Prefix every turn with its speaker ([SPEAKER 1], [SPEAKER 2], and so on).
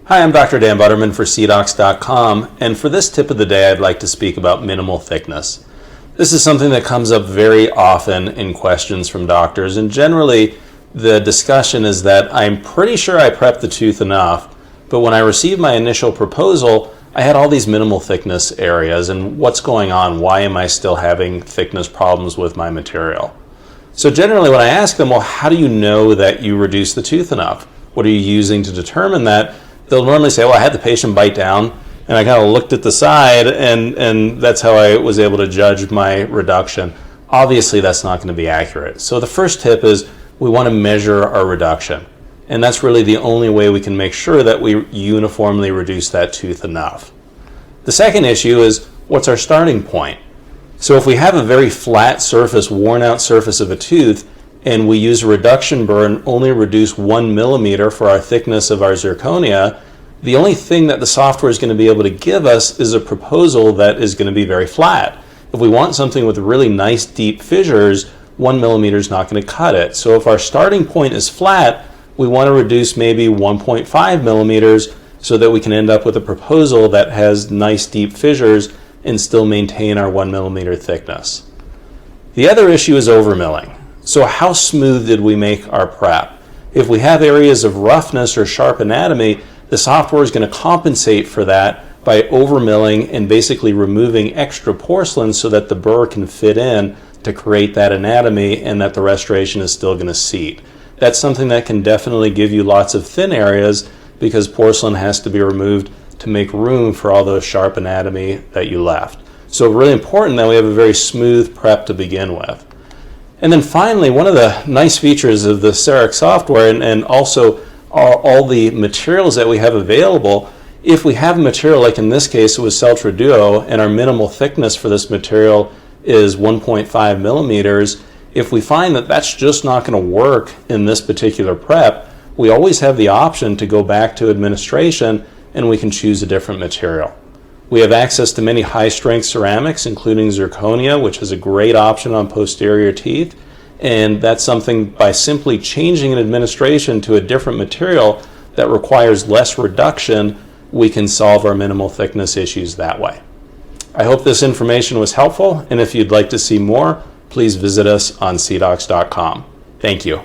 [SPEAKER 1] Hi, I'm Dr. Dan Butterman for cdocs.com, and for this tip of the day, I'd like to speak about minimal thickness. This is something that comes up very often in questions from doctors, and generally the discussion is that I'm pretty sure I prepped the tooth enough, but when I received my initial proposal, I had all these minimal thickness areas, and what's going on? Why am I still having thickness problems with my material? So generally when I ask them, well, how do you know that you reduced the tooth enough? What are you using to determine that? They'll normally say, well, I had the patient bite down and I kind of looked at the side and that's how I was able to judge my reduction. Obviously that's not going to be accurate. So the first tip is we want to measure our reduction. And that's really the only way we can make sure that we uniformly reduce that tooth enough. The second issue is what's our starting point? So if we have a very flat surface, worn out surface of a tooth, and we use a reduction burr and only reduce 1 millimeter for our thickness of our zirconia, the only thing that the software is going to be able to give us is a proposal that is going to be very flat. If we want something with really nice deep fissures, 1 millimeter is not going to cut it. So if our starting point is flat, we want to reduce maybe 1.5 millimeters so that we can end up with a proposal that has nice deep fissures and still maintain our 1 millimeter thickness. The other issue is overmilling. So how smooth did we make our prep? If we have areas of roughness or sharp anatomy, the software is going to compensate for that by overmilling and basically removing extra porcelain so that the burr can fit in to create that anatomy and that the restoration is still going to seat. That's something that can definitely give you lots of thin areas because porcelain has to be removed to make room for all those sharp anatomy that you left. So really important that we have a very smooth prep to begin with. And then finally, one of the nice features of the CEREC software and also all the materials that we have available, if we have material like in this case it was Celtra Duo and our minimal thickness for this material is 1.5 millimeters, if we find that that's just not going to work in this particular prep, we always have the option to go back to administration and we can choose a different material. We have access to many high-strength ceramics, including zirconia, which is a great option on posterior teeth, and that's something by simply changing an administration to a different material that requires less reduction, we can solve our minimal thickness issues that way. I hope this information was helpful, and if you'd like to see more, please visit us on cdocs.com. Thank you.